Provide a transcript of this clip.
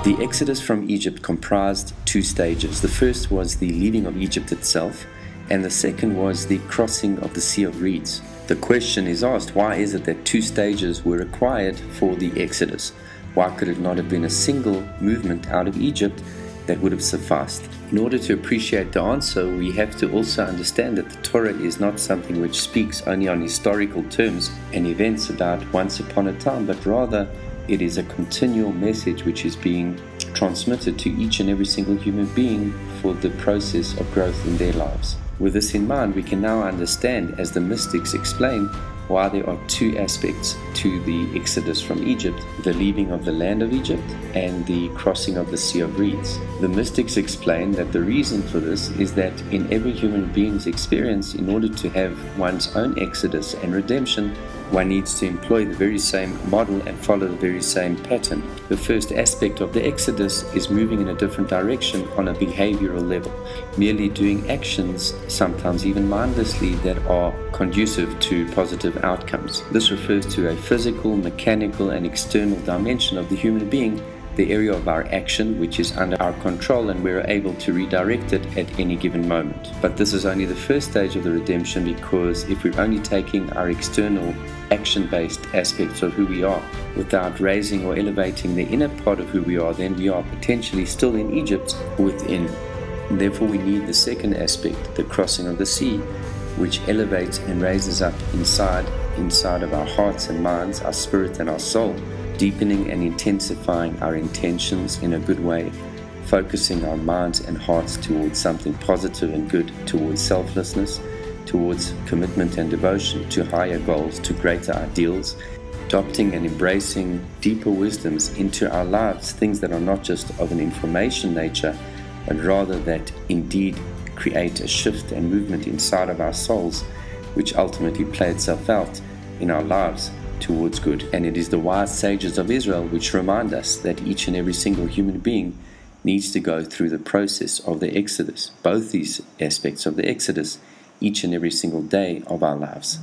The Exodus from Egypt comprised two stages. The first was the leaving of Egypt itself, and the second was the crossing of the Sea of Reeds. The question is asked, why is it that two stages were required for the Exodus? Why could it not have been a single movement out of Egypt that would have sufficed? In order to appreciate the answer, we have to also understand that the Torah is not something which speaks only on historical terms and events about once upon a time, but rather it is a continual message which is being transmitted to each and every single human being for the process of growth in their lives. With this in mind, we can now understand, as the mystics explain, why there are two aspects to the Exodus from Egypt: the leaving of the land of Egypt and the crossing of the Sea of Reeds. The mystics explain that the reason for this is that in every human being's experience, in order to have one's own Exodus and redemption, one needs to employ the very same model and follow the very same pattern. The first aspect of the Exodus is moving in a different direction on a behavioral level, merely doing actions, sometimes even mindlessly, that are conducive to positive outcomes. This refers to a physical, mechanical, and external dimension of the human being, the area of our action which is under our control, and we're able to redirect it at any given moment. But this is only the first stage of the redemption, because if we're only taking our external action-based aspects of who we are without raising or elevating the inner part of who we are, then we are potentially still in Egypt within. And therefore we need the second aspect, the crossing of the sea, which elevates and raises up inside of our hearts and minds, our spirit and our soul, deepening and intensifying our intentions in a good way, focusing our minds and hearts towards something positive and good, towards selflessness, towards commitment and devotion, to higher goals, to greater ideals, adopting and embracing deeper wisdoms into our lives, things that are not just of an information nature, but rather that indeed create a shift and movement inside of our souls, which ultimately play itself out in our lives towards good. And it is the wise sages of Israel which remind us that each and every single human being needs to go through the process of the Exodus, both these aspects of the Exodus, each and every single day of our lives.